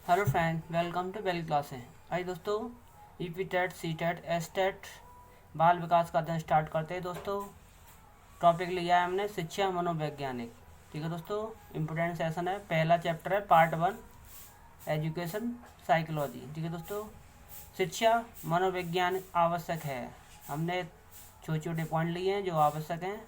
Hello friend, welcome to Valley Classes. आइए दोस्तों, UP TET, C TET, S TET, बाल विकास का अध्ययन स्टार्ट करते हैं। दोस्तों टॉपिक लिया है हमने शिक्षा मनोवैज्ञानिक। ठीक है दोस्तों, इम्पोर्टेंट सेशन है। पहला चैप्टर है पार्ट 1 एजुकेशन साइकोलॉजी। ठीक है दोस्तों, शिक्षा मनोविज्ञान आवश्यक है। हमने छोटे छोटे पॉइंट लिए हैं जो आवश्यक हैं।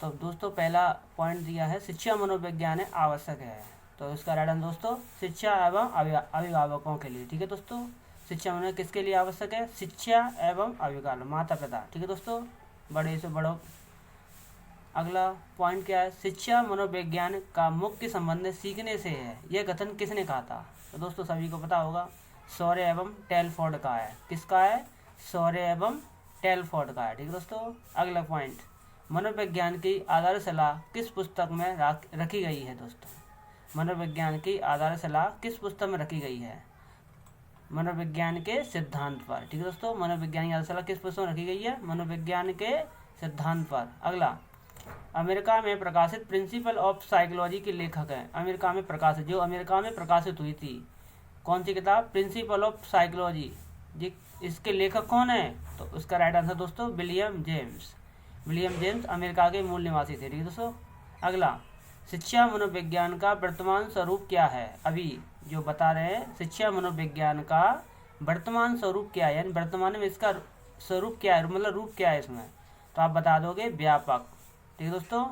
तो दोस्तों पहला पॉइंट दिया है शिक्षा मनोविज्ञान आवश्यक है। तो इसका राइट आंसर दोस्तों शिक्षा एवं अभिभावकों के लिए। ठीक है दोस्तों, शिक्षा मनोविज्ञान किसके लिए आवश्यक है? शिक्षा एवं अभिभावक, माता पिता। ठीक है दोस्तों, बड़े से बड़ों। अगला पॉइंट क्या है? शिक्षा मनोविज्ञान का मुख्य संबंध सीखने से है। यह कथन किसने कहा था? तो दोस्तों सभी को पता होगा, सॉरे एवं टेलफोर्ड का है। किसका है? सॉरे एवं टेलफोर्ड का है। ठीक है दोस्तों, अगला पॉइंट, मनोविज्ञान की आधारशिला किस पुस्तक में रखी गई है? दोस्तों मनोविज्ञान की आधारशिला किस पुस्तक में रखी गई है? मनोविज्ञान के सिद्धांत पर। ठीक है दोस्तों, मनोविज्ञान की आधारशिला किस पुस्तक में रखी गई है? मनोविज्ञान के सिद्धांत पर। अगला, अमेरिका में प्रकाशित प्रिंसिपल ऑफ साइकोलॉजी के लेखक हैं। अमेरिका में प्रकाशित, जो अमेरिका में प्रकाशित हुई थी, कौन सी किताब? Principle of psychology. जी, इसके लेखक कौन है? तो उसका राइट आंसर दोस्तों William James. William James America के मूल निवासी थे। ठीक है दोस्तों, अगला, शिक्षा मनोविज्ञान का वर्तमान स्वरूप क्या है? अभी जो बता रहे हैं, शिक्षा मनोविज्ञान का वर्तमान स्वरूप क्या है, यानी वर्तमान में इसका स्वरूप क्या है, मतलब रूप क्या है इसमें? तो आप बता दोगे व्यापक। ठीक है दोस्तों,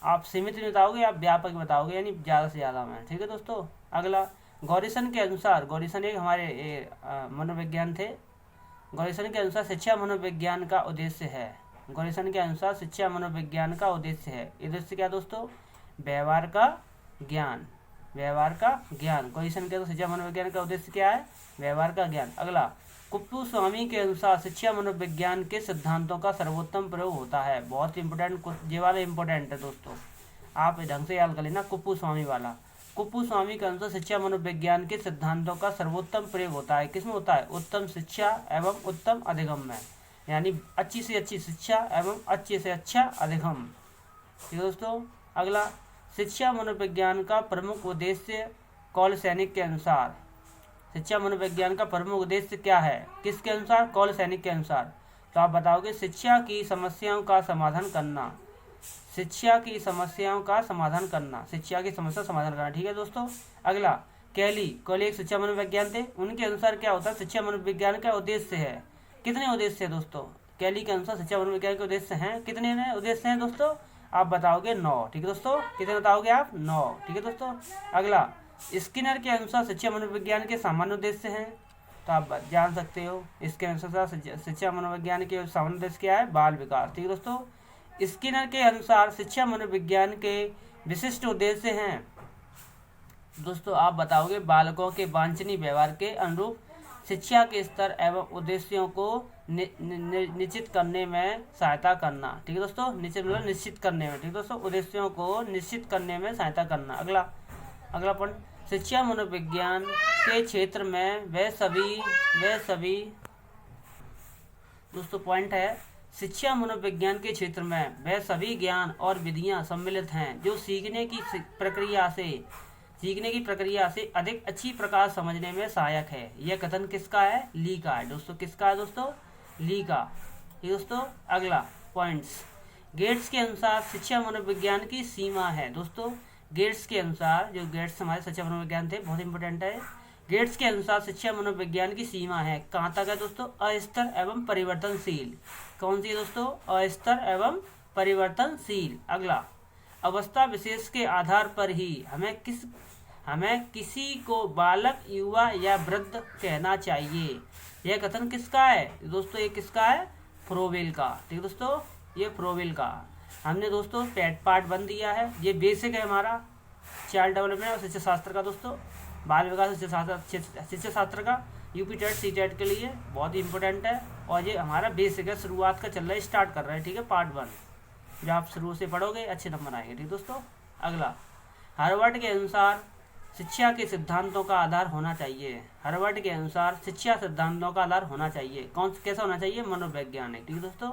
आप सीमित नहीं बताओगे, आप व्यापक बताओगे, यानी ज़्यादा से ज़्यादा में। ठीक है दोस्तों, अगला, गॉरिसन के अनुसार, गॉरिसन एक हमारे मनोविज्ञान थे। गॉरिसन के अनुसार शिक्षा मनोविज्ञान का उद्देश्य है। गॉरिसन के अनुसार शिक्षा मनोविज्ञान का उद्देश्य है। उद्देश्य क्या दोस्तों? व्यवहार का ज्ञान। व्यवहार का ज्ञान। गॉरिसन के अनुसार शिक्षा मनोविज्ञान का उद्देश्य क्या है? व्यवहार का ज्ञान। अगला, कुप्पू स्वामी के अनुसार शिक्षा मनोविज्ञान के सिद्धांतों का सर्वोत्तम प्रयोग होता है। बहुत इंपॉर्टेंट, ये वाला इंपॉर्टेंट है दोस्तों, आप ढंग से याद कर लेना। कुप्पू स्वामी वाला, कुप्पू स्वामी के अनुसार शिक्षा मनोविज्ञान के सिद्धांतों का सर्वोत्तम प्रयोग होता है। किसमें होता है? उत्तम शिक्षा एवं उत्तम अधिगम में, यानी अच्छी से अच्छी शिक्षा एवं अच्छे से अच्छा अधिगम। ठीक है दोस्तों, अगला, शिक्षा मनोविज्ञान का प्रमुख उद्देश्य कौल सैनिक के अनुसार। शिक्षा मनोविज्ञान का प्रमुख उद्देश्य क्या है? किसके अनुसार? कौल सैनिक के अनुसार। तो आप बताओगे शिक्षा की समस्याओं का समाधान करना। शिक्षा की समस्याओं का समाधान करना, शिक्षा की समस्या समाधान करना। ठीक है दोस्तों, अगला, कैली एक शिक्षा मनोविज्ञान थे। उनके अनुसार क्या होता है? शिक्षा मनोविज्ञान का उद्देश्य है। कितने उद्देश्य है दोस्तों? कैली के अनुसार शिक्षा मनोविज्ञान के उद्देश्य हैं कितने? उद्देश्य हैं दोस्तों, आप बताओगे 9। ठीक है दोस्तों, कितने बताओगे आप? 9। ठीक है दोस्तों, अगला, स्किनर के अनुसार शिक्षा मनोविज्ञान के सामान्य उद्देश्य हैं। तो आप जान सकते हो, इसके अनुसार शिक्षा मनोविज्ञान के सामान्य उद्देश्य क्या है? बाल विकास। ठीक है दोस्तों, स्किनर के अनुसार शिक्षा मनोविज्ञान के विशिष्ट उद्देश्य हैं। दोस्तों आप बताओगे बालकों के वांछनीय व्यवहार के अनुरूप शिक्षा के स्तर एवं उद्देश्यों को निश्चित करने में सहायता करना। ठीक है दोस्तों, निश्चित करने में। ठीक है दोस्तों, उद्देश्यों को निश्चित करने में सहायता करना। अगला पॉइंट, शिक्षा मनोविज्ञान के क्षेत्र में वह सभी दोस्तों पॉइंट है, शिक्षा मनोविज्ञान के क्षेत्र में वह सभी ज्ञान और विधियां सम्मिलित हैं जो सीखने की प्रक्रिया से अधिक अच्छी प्रकार समझने में सहायक है। यह कथन किसका है? ली का है दोस्तों। किसका है दोस्तों? ली का। ठीक दोस्तों, अगला पॉइंट्स, गेट्स के अनुसार शिक्षा मनोविज्ञान की सीमा है। दोस्तों गेट्स के अनुसार, जो गेट्स हमारे शिक्षा मनोविज्ञान थे, बहुत इंपॉर्टेंट है। गेट्स के अनुसार शिक्षा मनोविज्ञान की सीमा है कहाँ तक है दोस्तों? अस्थिर एवं परिवर्तनशील। कौन सी है दोस्तों? अस्थिर एवं परिवर्तनशील। अगला, अवस्था विशेष के आधार पर ही हमें किसी को बालक, युवा या वृद्ध कहना चाहिए। यह कथन किसका है दोस्तों? ये किसका है? फ्रोवेल का। ठीक है दोस्तों, ये फ्रोवेल का। हमने दोस्तों पार्ट 1 दिया है, ये बेसिक है हमारा चाइल्ड डेवलपमेंट और शिक्षा शास्त्र का दोस्तों, बाल विकास शिक्षा शास्त्र का यूपी टेट सी टेट के लिए बहुत ही इंपॉर्टेंट है। और ये हमारा बेसिक है, शुरुआत का चल रहा है, स्टार्ट कर रहे हैं। ठीक है, पार्ट 1 जब आप शुरू से पढ़ोगे अच्छे नंबर आएंगे। ठीक दोस्तों, अगला, हार्वर्ड के अनुसार शिक्षा के सिद्धांतों का आधार होना चाहिए। हार्वर्ड के अनुसार शिक्षा सिद्धांतों का आधार होना चाहिए। कैसा होना चाहिए? मनोवैज्ञानिक। ठीक है दोस्तों,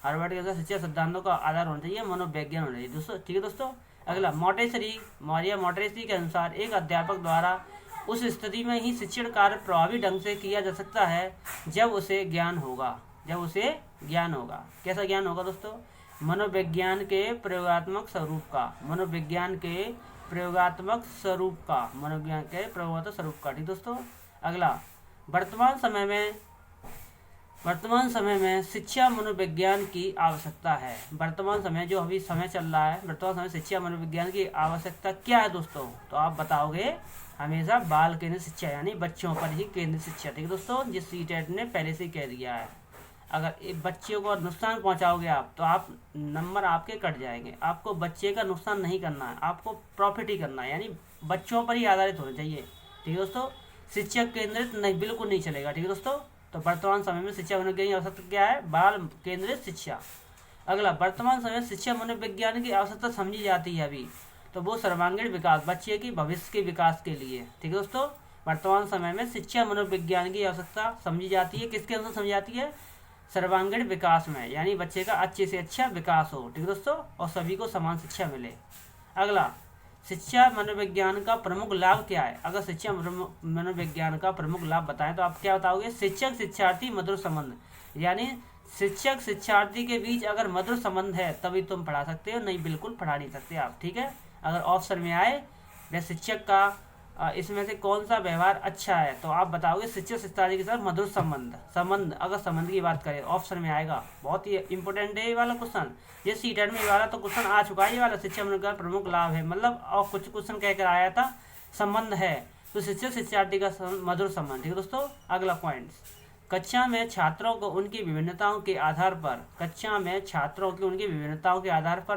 हार्वर्ड के अनुसार शिक्षा सिद्धांतों का आधार होना चाहिए मनोविज्ञान होना चाहिए दोस्तों। ठीक है दोस्तों, अगला मॉन्टेसरी के अनुसार एक अध्यापक द्वारा उस स्थिति में ही शिक्षण कार्य प्रभावी ढंग से किया जा सकता है जब उसे ज्ञान होगा। कैसा ज्ञान होगा दोस्तों? मनोविज्ञान के प्रयोगात्मक स्वरूप का। ठीक दोस्तों। अगला, वर्तमान समय में शिक्षा मनोविज्ञान की आवश्यकता है। वर्तमान समय जो अभी समय चल रहा है, वर्तमान समय शिक्षा मनोविज्ञान की आवश्यकता क्या है दोस्तों? तो आप बताओगे हमेशा बाल केंद्रित शिक्षा, यानी बच्चों पर ही केंद्रित शिक्षा। ठीक है दोस्तों, जिस सीटेट ने पहले से ही कह दिया है। अगर एक बच्चे को नुकसान पहुंचाओगे आप, तो आप नंबर आपके कट जाएंगे। आपको बच्चे का नुकसान नहीं करना है, आपको प्रॉफिट ही करना है, यानी बच्चों पर ही आधारित होना चाहिए। ठीक है दोस्तों, शिक्षक केंद्रित नहीं, बिल्कुल नहीं चलेगा। ठीक है दोस्तों, तो वर्तमान समय में शिक्षा मनोविज्ञान की आवश्यकता क्या है? बाल केंद्रित शिक्षा। अगला, वर्तमान समय में शिक्षा मनोविज्ञान की आवश्यकता समझी जाती है अभी, तो वो सर्वांगीण विकास, बच्चे की भविष्य के विकास के लिए। ठीक है दोस्तों, वर्तमान समय में शिक्षा मनोविज्ञान की आवश्यकता समझी जाती है। किसके अनुसार समझी जाती है? सर्वांगीण विकास में, यानी बच्चे का अच्छे से अच्छा विकास हो। ठीक है दोस्तों, और सभी को समान शिक्षा मिले। अगला, शिक्षा मनोविज्ञान का प्रमुख लाभ क्या है? अगर शिक्षा मनोविज्ञान का प्रमुख लाभ बताएं तो आप क्या बताओगे? शिक्षक शिक्षार्थी मधुर संबंध, यानी शिक्षक शिक्षार्थी के बीच अगर मधुर संबंध है तभी तुम पढ़ा सकते हो, नहीं बिल्कुल पढ़ा नहीं सकते आप। ठीक है, अगर ऑप्शन में आए वह शिक्षक का इसमें से कौन सा व्यवहार अच्छा है, तो आप बताओगे शिक्षक शिक्षार्थी के साथ मधुर संबंध। अगर संबंध की बात करें ऑप्शन में आएगा। बहुत ही इंपॉर्टेंट है ये वाला क्वेश्चन। ये सीटेट में ये वाला तो क्वेश्चन आ चुका है। ये वाला शिक्षा मनोविज्ञान का प्रमुख लाभ है, मतलब और कुछ क्वेश्चन कहकर आया था संबंध है, तो शिक्षक शिक्षार्थी का मधुर संबंध। ठीक है दोस्तों। अगला पॉइंट, कक्षा में छात्रों को उनकी विभिन्नताओं के आधार पर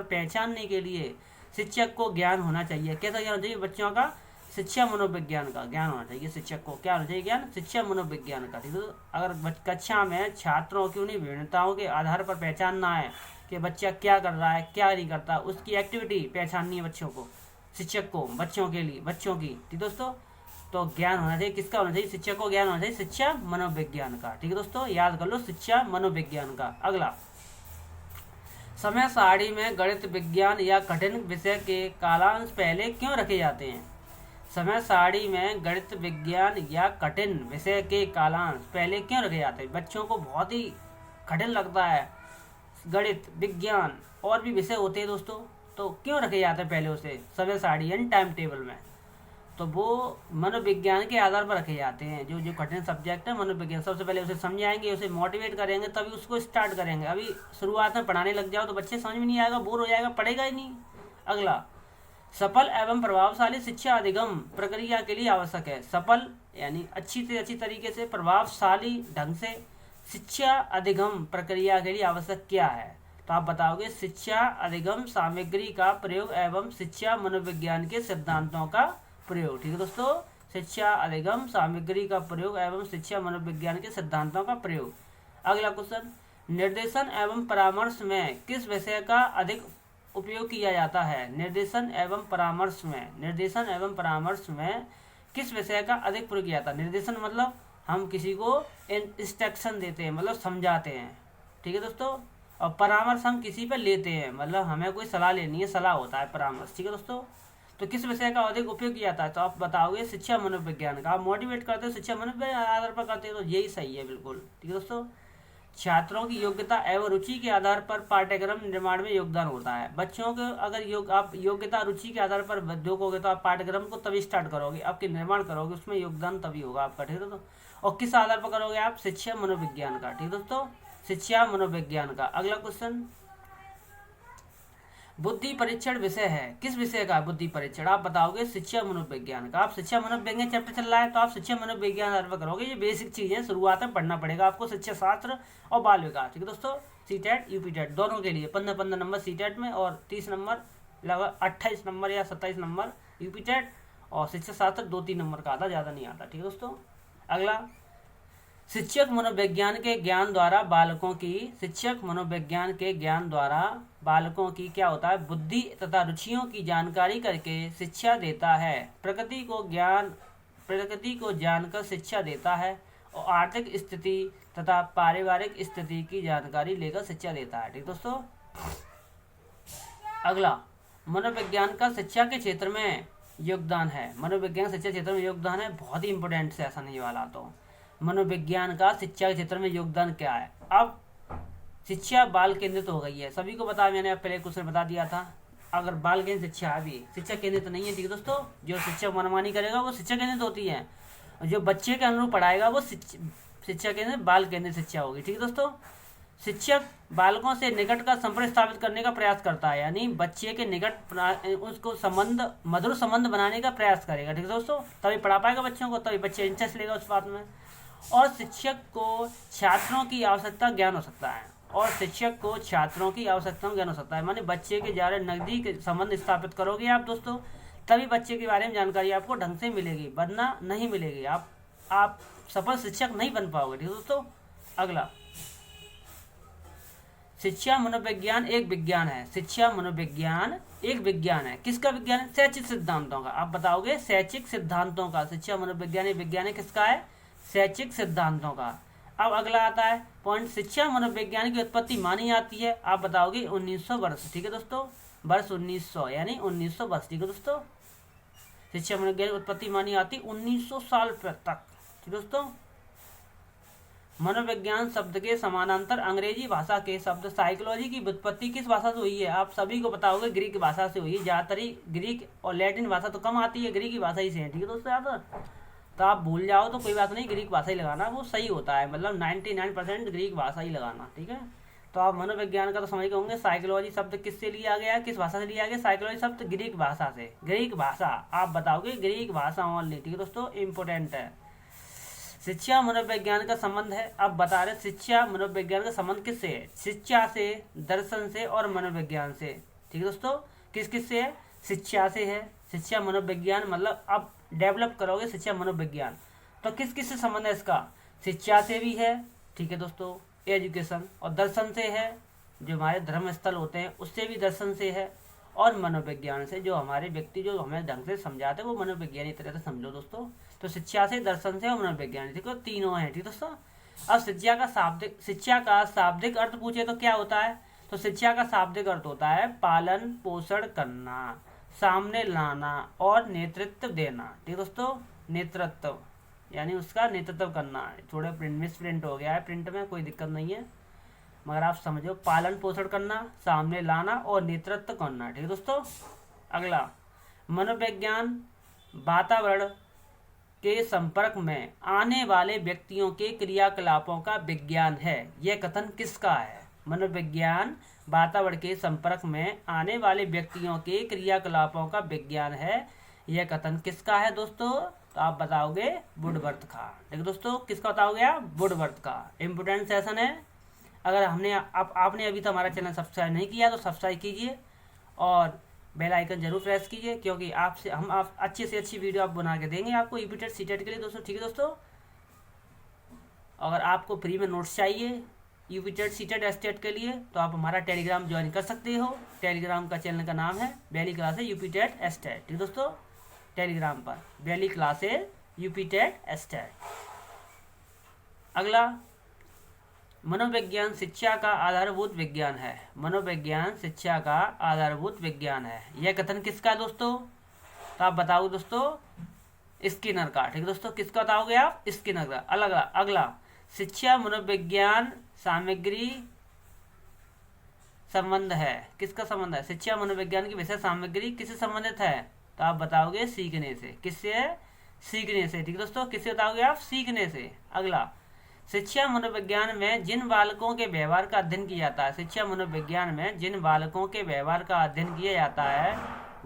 पहचानने के लिए शिक्षक को ज्ञान होना चाहिए। कैसा ज्ञान होना चाहिए? बच्चों का शिक्षा मनोविज्ञान का ज्ञान होना चाहिए। शिक्षक को क्या होना चाहिए? ज्ञान शिक्षा मनोविज्ञान का। ठीक है, अगर कक्षा में छात्रों की उन्हीं विभिन्नताओं के आधार पर पहचानना है कि बच्चा क्या कर रहा है, क्या नहीं करता, उसकी एक्टिविटी पहचाननी है बच्चों को, शिक्षक को, बच्चों की। ठीक दोस्तों, तो ज्ञान होना चाहिए। किसका होना चाहिए? शिक्षक को ज्ञान होना चाहिए शिक्षा मनोविज्ञान का। ठीक है दोस्तों, याद कर लो, शिक्षा मनोविज्ञान का। अगला, समय सारणी में गणित विज्ञान या कठिन विषय के कालांश पहले क्यों रखे जाते हैं? समय सारणी में गणित विज्ञान या कठिन विषय के कालांश पहले क्यों रखे जाते हैं? बच्चों को बहुत ही कठिन लगता है गणित, विज्ञान और भी विषय होते हैं दोस्तों, तो क्यों रखे जाते हैं पहले उसे समय सारणी यानी टाइम टेबल में? तो वो मनोविज्ञान के आधार पर रखे जाते हैं। जो कठिन सब्जेक्ट है मनोविज्ञान, सबसे पहले उसे समझाएंगे, उसे मोटिवेट करेंगे, तभी उसको स्टार्ट करेंगे। अभी शुरुआत में पढ़ाने लग जाओ तो बच्चे समझ में नहीं आएगा, बोर हो जाएगा, पढ़ेगा ही नहीं। अगला, सफल एवं प्रभावशाली शिक्षा अधिगम प्रक्रिया के लिए आवश्यक है। सफल यानी अच्छी से अच्छी तरीके से, प्रभावशाली ढंग से शिक्षा अधिगम प्रक्रिया के लिए आवश्यक क्या है? तो आप बताओगे शिक्षा अधिगम सामग्री का प्रयोग एवं शिक्षा मनोविज्ञान के सिद्धांतों का प्रयोग। ठीक है दोस्तों, शिक्षा अधिगम सामग्री का प्रयोग एवं शिक्षा मनोविज्ञान के सिद्धांतों का प्रयोग। अगला क्वेश्चन, निर्देशन एवं परामर्श में किस विषय का अधिक उपयोग किया जाता है? निर्देशन एवं परामर्श में किस विषय का अधिक प्रयोग किया जाता है? निर्देशन मतलब हम किसी को इंस्ट्रक्शन देते हैं, मतलब समझाते हैं। ठीक है दोस्तों, और परामर्श हम किसी पर लेते हैं, मतलब हमें कोई सलाह लेनी है, सलाह होता है परामर्श। ठीक है दोस्तों, तो किस विषय का अधिक उपयोग किया जाता है? तो आप बताओगे शिक्षा मनोविज्ञान का। आप मोटिवेट करते हो शिक्षा मनोविज्ञान आधार पर करते हो, तो यही सही है बिल्कुल। ठीक है दोस्तों, छात्रों की योग्यता एवं रुचि के आधार पर पाठ्यक्रम निर्माण में योगदान होता है। बच्चों को अगर आप योग्यता रुचि के आधार पर देखोगे तो आप पाठ्यक्रम को तभी स्टार्ट करोगे, आपके निर्माण करोगे, उसमें योगदान तभी होगा आपका। ठीक है दोस्तों, और किस आधार पर करोगे आप? शिक्षा मनोविज्ञान का। ठीक है दोस्तों, शिक्षा मनोविज्ञान का। अगला क्वेश्चन, बुद्धि परीक्षण विषय है, किस विषय का बुद्धि परीक्षण? आप बताओगे शिक्षा मनोविज्ञान का। आप शिक्षा मनोविज्ञान चैप्टर चल रहा है तो आप शिक्षा मनोविज्ञान आधार पर करोगे। ये बेसिक चीज है, शुरुआत में पढ़ना पड़ेगा आपको, शिक्षा शास्त्र और बाल विकास। ठीक है दोस्तों, सीटेट यूपीटेट दोनों के लिए 15-15 नंबर सीटेट में और 30 नंबर, लगभग 28 नंबर या 27 नंबर यूपीटेट, और शिक्षा शास्त्र 2-3 नंबर का आता, ज़्यादा नहीं आता। ठीक है दोस्तों। अगला, शिक्षक मनोविज्ञान के ज्ञान द्वारा बालकों की क्या होता है? बुद्धि तथा रुचियों की जानकारी करके शिक्षा देता है। प्रकृति को जानकर शिक्षा देता है और आर्थिक स्थिति तथा पारिवारिक स्थिति की जानकारी लेकर शिक्षा देता है। ठीक दोस्तों। अगला, मनोविज्ञान का शिक्षा के क्षेत्र में योगदान है। मनोविज्ञान शिक्षा क्षेत्र में योगदान है, बहुत ही इंपॉर्टेंट सेशन है ये वाला। तो मनोविज्ञान का शिक्षा के क्षेत्र में योगदान क्या है। अब शिक्षा बाल केंद्रित हो गई है, सभी को पता है, मैंने पहले कुछ बता दिया था। अगर बाल केंद्रित शिक्षा अभी शिक्षा केंद्रित नहीं है, ठीक है दोस्तों। जो शिक्षक मनमानी करेगा वो शिक्षा केंद्रित होती है, जो बच्चे के अनुरूप पढ़ाएगा वो शिक्षा केंद्रित बाल केंद्रित शिक्षा होगी, ठीक है दोस्तों। शिक्षक बालकों से निकट का संपर्क स्थापित करने का प्रयास करता है, यानी बच्चे के निकट उसको मधुर संबंध बनाने का प्रयास करेगा, ठीक है दोस्तों। तभी पढ़ा पाएगा बच्चों को, तभी बच्चे इंटरेस्ट लेगा उस बात में। और शिक्षक को छात्रों की आवश्यकता ज्ञान हो सकता है, माने बच्चे के ज़्यादा नजदीक संबंध स्थापित करोगे आप दोस्तों, तभी बच्चे के बारे में जानकारी आपको ढंग से मिलेगी, वरना नहीं मिलेगी। आप सफल शिक्षक नहीं बन पाओगे, ठीक है दोस्तों। अगला, शिक्षा मनोविज्ञान एक विज्ञान है। शिक्षा मनोविज्ञान एक विज्ञान है। किसका विज्ञान है? शैक्षिक सिद्धांतों का। आप बताओगे शैक्षिक सिद्धांतों का। शिक्षा मनोविज्ञान एक विज्ञान है, किसका है? शैक्षिक सिद्धांतों का। अब अगला आता है पॉइंट, शिक्षा मनोविज्ञान की उत्पत्ति मानी जाती है। आप बताओगे 1900 वर्ष, ठीक है दोस्तों। वर्ष 1900 यानी 1900 वर्ष, ठीक है दोस्तों। शिक्षा मनोविज्ञान की उत्पत्ति मानी जाती 1900 साल तक, ठीक दोस्तों। मनोविज्ञान शब्द के समानांतर अंग्रेजी भाषा के शब्द साइकोलॉजी की व्युत्पत्ति किस भाषा से हुई है? आप सभी को बताओगे ग्रीक भाषा से हुई है। ज़्यादातर ही ग्रीक और लैटिन भाषा तो कम आती है, ग्रीक की भाषा ही से है, ठीक है दोस्तों। याद तो आप भूल जाओ तो कोई बात नहीं, ग्रीक भाषा ही लगाना, वो सही होता है, मतलब 99% ग्रीक भाषा ही लगाना, ठीक है। तो आप मनोविज्ञान का तो समझ गए होंगे। साइकोलॉजी शब्द किससे लिया गया है, किस भाषा से लिया गया? साइकोलॉजी शब्द ग्रीक भाषा से। ग्रीक भाषा आप बताओगे, ग्रीक भाषा ओनली, ठीक है दोस्तों, इंपोर्टेंट है। शिक्षा मनोविज्ञान का संबंध है। अब बता रहे शिक्षा मनोविज्ञान का संबंध किससे है? शिक्षा से, दर्शन से और मनोविज्ञान से, ठीक है दोस्तों। किस किस से है? शिक्षा से है। शिक्षा मनोविज्ञान मतलब अब डेवलप करोगे शिक्षा मनोविज्ञान, तो किस किस से संबंध है इसका? शिक्षा से भी है, ठीक है दोस्तों, एजुकेशन। और दर्शन से है, जो हमारे धर्म स्थल होते हैं उससे भी दर्शन से है। और मनोविज्ञान से, जो हमारे व्यक्ति जो हमें ढंग से समझाते हैं वो मनोविज्ञानी तरह से समझो दोस्तों। तो शिक्षा से, दर्शन से और मनोविज्ञान, ठीक है, तीनों हैं, ठीक दोस्तों। अब शिक्षा का शाब्दिक अर्थ पूछे तो क्या होता है? तो शिक्षा का शाब्दिक अर्थ होता है पालन पोषण करना, सामने लाना और नेतृत्व देना, ठीक दोस्तों। नेतृत्व यानी उसका नेतृत्व करना। थोड़े मिस प्रिंट हो गया है, प्रिंट में कोई दिक्कत नहीं है, मगर आप समझो, पालन पोषण करना, सामने लाना और नेतृत्व करना, ठीक है दोस्तों। अगला, मनोविज्ञान वातावरण के संपर्क में आने वाले व्यक्तियों के क्रियाकलापों का विज्ञान है। यह कथन किसका है? मनोविज्ञान वातावरण के संपर्क में आने वाले व्यक्तियों के क्रियाकलापों का विज्ञान है। यह कथन किसका है दोस्तों? तो आप बताओगे वुडवर्थ का, ठीक है दोस्तों। किसका बताओगे आप? वुडवर्थ का। इम्पोर्टेंट सेशन है। अगर आपने अभी तो हमारा चैनल सब्सक्राइब नहीं किया तो सब्सक्राइब कीजिए और बेल आइकन जरूर प्रेस कीजिए, क्योंकि हम अच्छे से अच्छी वीडियो आप बना के देंगे आपको यूपीटेट सीटेट के लिए दोस्तों, ठीक है दोस्तों। अगर आपको फ्री में नोट्स चाहिए यूपीटेट सीटेट एस्टेट के लिए तो आप हमारा टेलीग्राम ज्वाइन कर सकते हो। टेलीग्राम का चैनल का नाम है वैली क्लासेज यूपीटेट एस्टेट, ठीक दोस्तों। टेलीग्राम पर वैली क्लासेज यूपीटेट एस्टेट। अगला, मनोविज्ञान शिक्षा का आधारभूत विज्ञान है। मनोविज्ञान शिक्षा का आधारभूत विज्ञान है। यह कथन किसका दोस्तों? तो आप बताओ दोस्तों, स्किनर का, ठीक है दोस्तों। किसका बताओगे आप? स्किनर का। अगला, शिक्षा मनोविज्ञान सामग्री संबंध है। किसका संबंध है? शिक्षा मनोविज्ञान की विषय सामग्री किससे संबंधित है? तो आप बताओगे सीखने से। किससे है? सीखने से, ठीक है दोस्तों। किससे बताओगे आप? सीखने से। अगला, शिक्षा मनोविज्ञान में जिन बालकों के व्यवहार का अध्ययन किया जाता है, शिक्षा मनोविज्ञान में जिन बालकों के व्यवहार का अध्ययन किया जाता है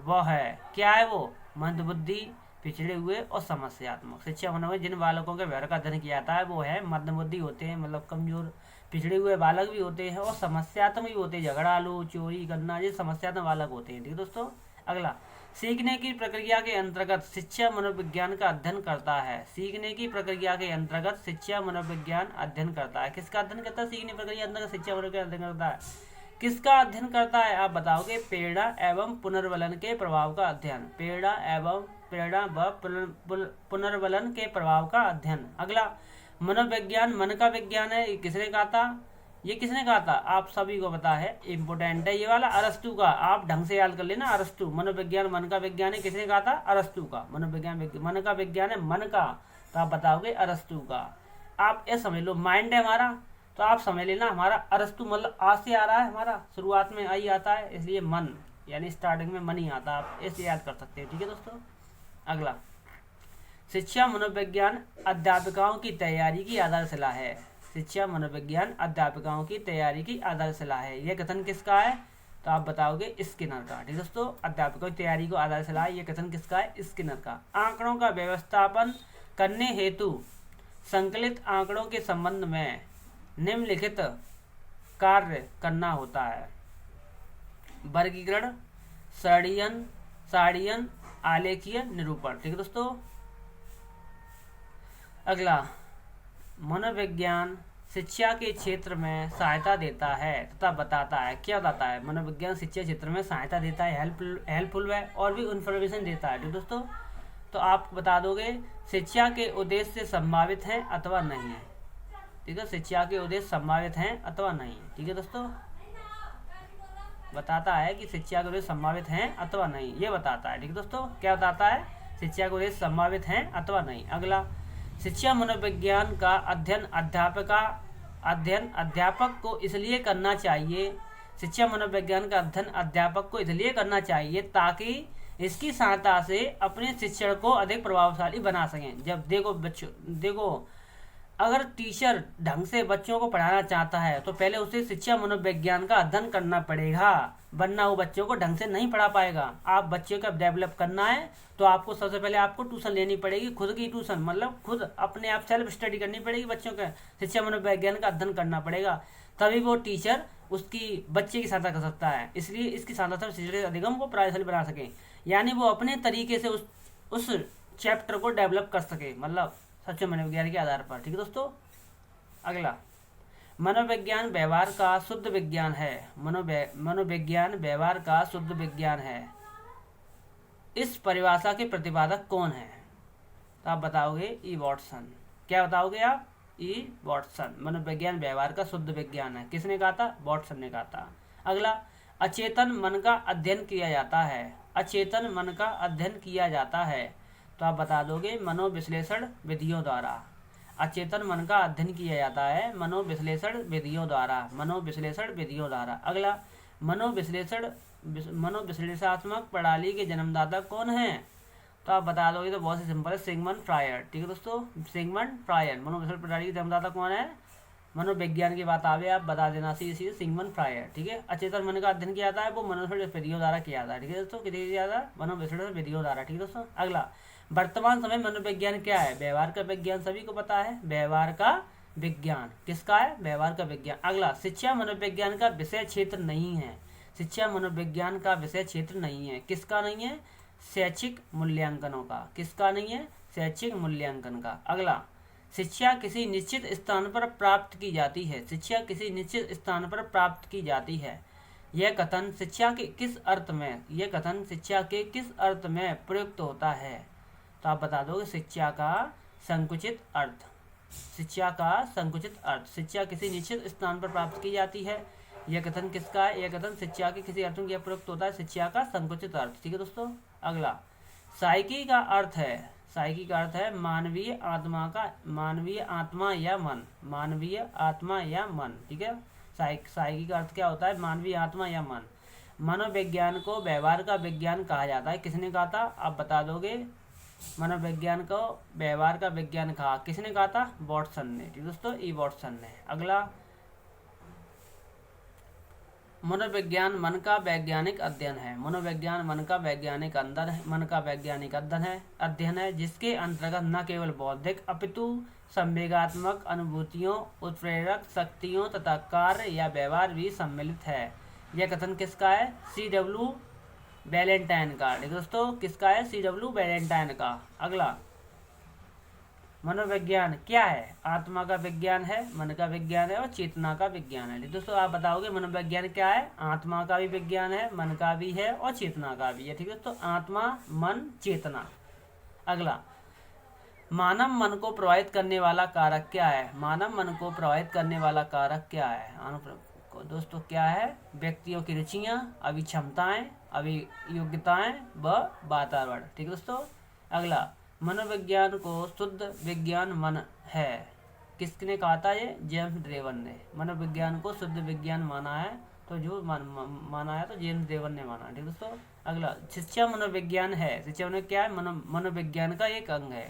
वह है, क्या है वो? मंदबुद्धि, पिछड़े हुए और समस्यात्मक। शिक्षा मनोविज्ञान जिन बालकों के व्यवहार का अध्ययन किया जाता है वो है मंदबुद्धि होते हैं, मतलब कमजोर, पिछड़े हुए बालक भी होते हैं और समस्यात्मक भी होते हैं, झगड़ालू, चोरी करना, ये समस्यात्मक बालक होते हैं, ठीक है दोस्तों। अगला, सीखने की प्रक्रिया के अंतर्गत शिक्षा मनोविज्ञान का अध्ययन करता है। सीखने की प्रक्रिया के अंतर्गत शिक्षा मनोविज्ञान अध्ययन करता है। किसका अध्ययन करता है? सीखने की प्रक्रिया अंतर्गत शिक्षा मनोविज्ञान अध्ययन करता है। किसका अध्ययन करता है? आप बताओगे प्रेरणा एवं पुनर्बलन के प्रभाव का अध्ययन। प्रेरणा व पुनर्बलन के प्रभाव का अध्ययन। अगला, मनोविज्ञान मन का विज्ञान है। किसने कहा था? ये किसने कहा था, आप सभी को पता है, इम्पोर्टेंट है ये वाला, अरस्तु का। आप ढंग से याद कर लेना, अरस्तु। मनोविज्ञान मन का विज्ञान है, किसने कहा था, अरस्तु का। मनोविज्ञान मन का विज्ञान है, मन का, तो आप बताओगे अरस्तु का। आप ये समझ लो, माइंड है हमारा, तो आप समझ लेना हमारा अरस्तु मतलब आज से आ रहा है, हमारा शुरुआत में आई आता है, इसलिए मन, यानी स्टार्टिंग में मन ही आता है, आप ऐसे याद कर सकते हैं। ठीक है दोस्तों। अगला, शिक्षा मनोविज्ञान अध्यापकों की तैयारी की आधारशिला है। शिक्षा मनोविज्ञान अध्यापकों की तैयारी की आधारशिला है, यह कथन किसका है, तो आप बताओगे स्किनर का। ठीक है दोस्तों, अध्यापकों की तैयारी को आधारशिला है, यह कथन किसका है, स्किनर का। आंकड़ों का व्यवस्थापन करने हेतु संकलित आंकड़ों के संबंध में निम्नलिखित कार्य करना होता है। वर्गीकरण, साड़ियन, आलेखीय, निरूपण। ठीक है दोस्तों। अगला, मनोविज्ञान शिक्षा के क्षेत्र में सहायता देता है तथा बताता है। क्या बताता है, मनोविज्ञान शिक्षा क्षेत्र में सहायता देता है, हेल्पफुल है, और भी इन्फॉर्मेशन देता है। ठीक दोस्तों, तो आप बता दोगे शिक्षा के उद्देश्य संभावित हैं अथवा नहीं है। ठीक है, शिक्षा के उद्देश्य संभावित हैं अथवा नहीं है। ठीक है दोस्तों, बताता है कि शिक्षा के उद्देश्य संभावित हैं अथवा नहीं, ये बताता है। ठीक है दोस्तों, क्या बताता है, शिक्षा के उद्देश्य संभावित हैं अथवा नहीं। अगला, शिक्षा मनोविज्ञान का अध्ययन अध्यापक को इसलिए करना चाहिए। शिक्षा मनोविज्ञान का अध्ययन अध्यापक को इसलिए करना चाहिए ताकि इसकी सहायता से अपने शिक्षण को अधिक प्रभावशाली बना सकें। जब देखो अगर टीचर ढंग से बच्चों को पढ़ाना चाहता है तो पहले उसे शिक्षा मनोविज्ञान का अध्ययन करना पड़ेगा, वरना वो बच्चों को ढंग से नहीं पढ़ा पाएगा। आप बच्चे का डेवलप करना है तो आपको सबसे पहले आपको ट्यूशन लेनी पड़ेगी, खुद की ट्यूशन, मतलब खुद अपने आप सेल्फ स्टडी करनी पड़ेगी, बच्चों का शिक्षा मनोविज्ञान का अध्ययन करना पड़ेगा, तभी वो टीचर उसकी बच्चे की सहायता कर सकता है। इसलिए इसकी सहायता से शिक्षण अधिगम को प्रभावशाली बना सके, यानी वो अपने तरीके से उस चैप्टर को डेवलप कर सके, मतलब सच्चे मनोविज्ञान के आधार पर। ठीक है दोस्तों। अगला, मनोविज्ञान व्यवहार का शुद्ध विज्ञान है। मनोविज्ञान व्यवहार का शुद्ध विज्ञान है। इस परिभाषा के प्रतिपादक कौन है, तो आप बताओगे ई वॉटसन। क्या बताओगे आप, ई वॉटसन। मनोविज्ञान व्यवहार का शुद्ध विज्ञान है, किसने कहा था, वॉटसन ने कहा था। अगला, अचेतन मन का अध्ययन किया जाता है। अचेतन मन का अध्ययन किया जाता है, तो आप बता दोगे मनोविश्लेषण विधियों द्वारा। अचेतन मन का अध्ययन किया जाता है मनोविश्लेषण विधियों द्वारा, मनोविश्लेषण विधियों द्वारा। अगला, मनोविश्लेषणात्मक प्रणाली के जन्मदाता कौन है, तो आप बता दोगे, तो बहुत ही सिंपल है, सिगमंड फ्रायड। ठीक है दोस्तों, सिगमंड फ्रायड। मनोविश्लेषण प्रणाली के जन्मदाता कौन है, मनोविज्ञान की बात आवे आप बता देना, सीधे सिगमंड फ्रायड। ठीक है, अचेतन मन का अध्ययन किया जाता है, वो मनोविश्लेषण विधियों द्वारा किया जाता है। ठीक है दोस्तों, कितनी किया जाता है, मनोविश्लेषण विधियों द्वारा। ठीक है दोस्तों। अगला, वर्तमान समय मनोविज्ञान क्या है, व्यवहार का विज्ञान, सभी को पता है, व्यवहार का विज्ञान। किसका है, व्यवहार का विज्ञान। अगला, शिक्षा मनोविज्ञान का विषय क्षेत्र नहीं है। शिक्षा मनोविज्ञान का विषय क्षेत्र नहीं है, किसका नहीं है, शैक्षिक मूल्यांकनों का। किसका नहीं है, शैक्षिक मूल्यांकन का। अगला, शिक्षा किसी निश्चित स्थान पर प्राप्त की जाती है। शिक्षा किसी निश्चित स्थान पर प्राप्त की जाती है, यह कथन शिक्षा के किस अर्थ में, यह कथन शिक्षा के किस अर्थ में प्रयुक्त होता है, तो आप बता दोगे शिक्षा का संकुचित अर्थ। शिक्षा का संकुचित अर्थ, शिक्षा किसी निश्चित स्थान पर प्राप्त की जाती है, यह कथन किसका है, यह कथन शिक्षा के किसी अर्थ में प्रयुक्त होता है, शिक्षा का संकुचित अर्थ। ठीक है दोस्तों। अगला, साइकी का अर्थ है, साइकी का अर्थ है मानवीय आत्मा का, मानवीय आत्मा या मन, मानवीय आत्मा या मन। ठीक है, साइकी का अर्थ क्या होता है, मानवीय आत्मा या मन। मनोविज्ञान को व्यवहार का विज्ञान कहा जाता है, किसने कहा था, आप बता दोगे, मनोविज्ञान को व्यवहार का विज्ञान कहा, किसने कहा था, वॉटसन ने। ठीक दोस्तों, ई वॉटसन ने। अगला, मनोविज्ञान मन का वैज्ञानिक अध्ययन है। मनोविज्ञान मन का वैज्ञानिक अध्ययन है जिसके अंतर्गत न केवल बौद्धिक अपितु संवेगात्मक अनुभूतियों, उत्प्रेरक शक्तियों तथा कार्य या व्यवहार भी सम्मिलित है। यह कथन किसका है, C.W. वैलेंटाइन का। ठीक दोस्तों, किसका है, C.W. वैलेंटाइन का। अगला, मनोविज्ञान क्या है, आत्मा का विज्ञान है, मन का विज्ञान है और चेतना का विज्ञान है। दोस्तों, आप बताओगे मनोविज्ञान क्या है, आत्मा का भी विज्ञान है, मन का भी है और चेतना का भी है। ठीक है दोस्तों, आत्मा, मन, चेतना। अगला, मानव मन को प्रभावित करने वाला कारक क्या है? मानव मन को प्रभावित करने वाला कारक क्या है? दोस्तों क्या है? व्यक्तियों की रुचियाँ, अभिक्षमताएं, अभियोग्यताएं व वातावरण। ठीक है दोस्तों। अगला, मनोविज्ञान को शुद्ध विज्ञान मन है, किसने कहा था? ये जेम्स ड्रेवन ने। मनोविज्ञान को शुद्ध विज्ञान माना है, तो जो माना है तो जेम्स ड्रेवन ने माना। ठीक है दोस्तों। अगला, शिक्षा मनोविज्ञान है। शिक्षा क्या है? मनोविज्ञान का एक अंग है।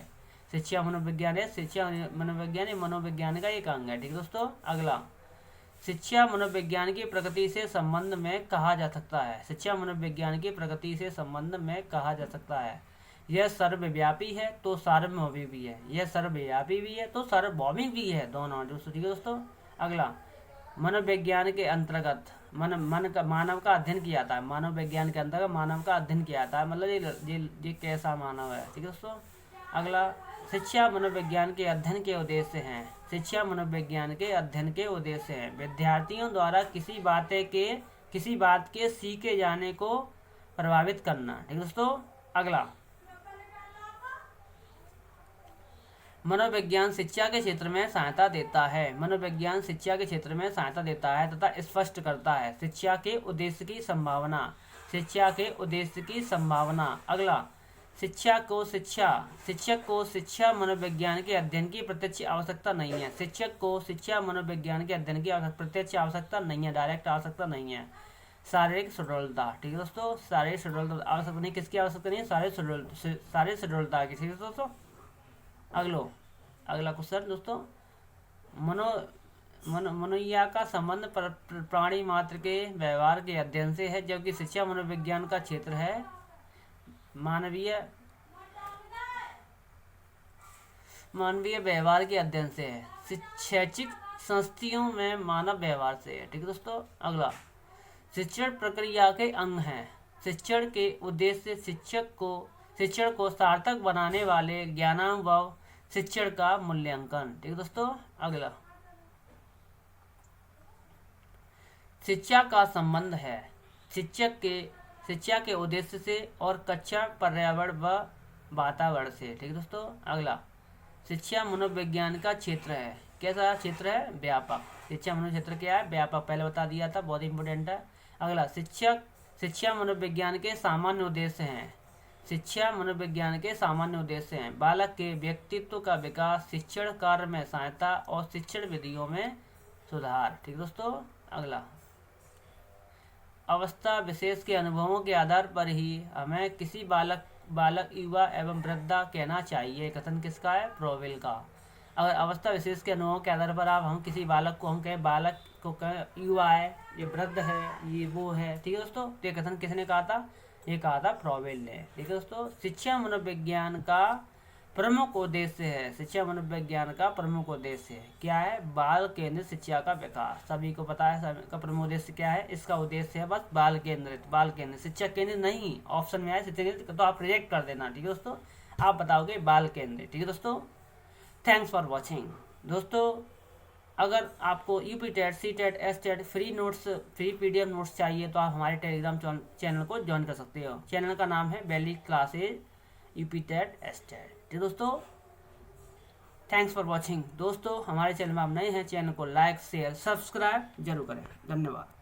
शिक्षा मनोविज्ञान है, शिक्षा मनोविज्ञान मनोविज्ञान का एक अंग है। ठीक है दोस्तों। अगला, शिक्षा मनोविज्ञान की प्रकृति से संबंध में कहा जा सकता है। शिक्षा मनोविज्ञान की प्रकृति से संबंध में कहा जा सकता है, यह सर्वव्यापी है तो सार्वभौमिक भी है। यह सर्वव्यापी भी है तो सार्वभौमिक भी है, दोनों। ठीक है दोस्तों। अगला, मनोविज्ञान के अंतर्गत मानव का अध्ययन किया जाता है। मानव विज्ञान के अंतर्गत मानव का अध्ययन किया जाता है, मतलब ये कैसा मानव है। ठीक है दोस्तों। अगला, शिक्षा मनोविज्ञान के अध्ययन के उद्देश्य हैं। शिक्षा मनोविज्ञान के अध्ययन के उद्देश्य हैं विद्यार्थियों द्वारा किसी बात के सीखे जाने को प्रभावित करना। ठीक है दोस्तों। अगला, मनोविज्ञान शिक्षा के क्षेत्र में सहायता देता है। मनोविज्ञान शिक्षा के क्षेत्र में सहायता देता है तथा स्पष्ट करता है शिक्षा के उद्देश्य की संभावना। शिक्षा के उद्देश्य की संभावना। अगला, शिक्षक को शिक्षा मनोविज्ञान के अध्ययन की प्रत्यक्ष आवश्यकता नहीं है। शिक्षक को शिक्षा मनोविज्ञान के अध्ययन की प्रत्यक्ष आवश्यकता नहीं है, डायरेक्ट आवश्यकता नहीं है। शारीरिक सुदृढ़ता। ठीक है दोस्तों। शारीरिक सुदृढ़ता आवश्यकता नहीं, किसकी आवश्यकता नहीं है? शारीरिक सुदृढ़ता की। ठीक है दोस्तों। अगला क्वेश्चन दोस्तों, मनोया का संबंध प्राणी मात्र के व्यवहार के अध्ययन से है, जबकि शिक्षा मनोविज्ञान का क्षेत्र है मानवीय व्यवहार के अध्ययन से है। शैक्षिक संस्थाओं में मानव व्यवहार से है। ठीक है दोस्तों। अगला, शिक्षण प्रक्रिया के अंग हैं। शिक्षण के उद्देश्य शिक्षण को सार्थक बनाने वाले ज्ञानानुभव शिक्षण का मूल्यांकन। ठीक है दोस्तों। अगला, शिक्षा का संबंध है शिक्षा के उद्देश्य से और कक्षा, पर्यावरण व वातावरण से। ठीक है दोस्तों। अगला, शिक्षा मनोविज्ञान का क्षेत्र है, कैसा क्षेत्र है? व्यापक। शिक्षा मनोविज्ञान क्षेत्र क्या है? व्यापक, पहले बता दिया था, बहुत इंपॉर्टेंट है। अगला, शिक्षा मनोविज्ञान के सामान्य उद्देश्य हैं। शिक्षा मनोविज्ञान के सामान्य उद्देश्य हैं बालक के व्यक्तित्व का विकास, शिक्षण कार्य में सहायता और शिक्षण विधियों में सुधार। ठीक दोस्तों। अगला, अवस्था विशेष के अनुभवों के आधार पर ही हमें किसी बालक युवा एवं वृद्धा कहना चाहिए। कथन किसका है? प्रोवेल का। अगर अवस्था विशेष के अनुभवों के आधार पर हम किसी बालक को कहें, बालक को कहें युवा है, ये वृद्ध है, ये वो है। ठीक है दोस्तों। तो ये कथन किसने कहा था? ये कहा था प्रोवेल ने। ठीक है दोस्तों। शिक्षा मनोविज्ञान का प्रमुख उद्देश्य है। शिक्षा मनोविज्ञान का प्रमुख उद्देश्य है क्या है? बाल केंद्रित शिक्षा का विकास। सभी को पता है का प्रमुख उद्देश्य क्या है? इसका उद्देश्य है बस बाल केंद्रित, शिक्षा केंद्रित नहीं। ऑप्शन में आए शिक्षा केंद्रित तो आप रिजेक्ट कर देना। ठीक है दोस्तों। आप बताओगे बाल केंद्रित। ठीक है दोस्तों। Thanks for watching. दोस्तों, अगर आपको UP TET, C TET, S TET free PDF notes चाहिए तो आप हमारे टेलीग्राम चैनल को ज्वाइन कर सकते हो। चैनल का नाम है Valley Classes UP TET, S TET. ठीक दोस्तों। Thanks for watching. दोस्तों, हमारे चैनल में आप नए हैं, चैनल को लाइक, शेयर, सब्सक्राइब जरूर करें। धन्यवाद।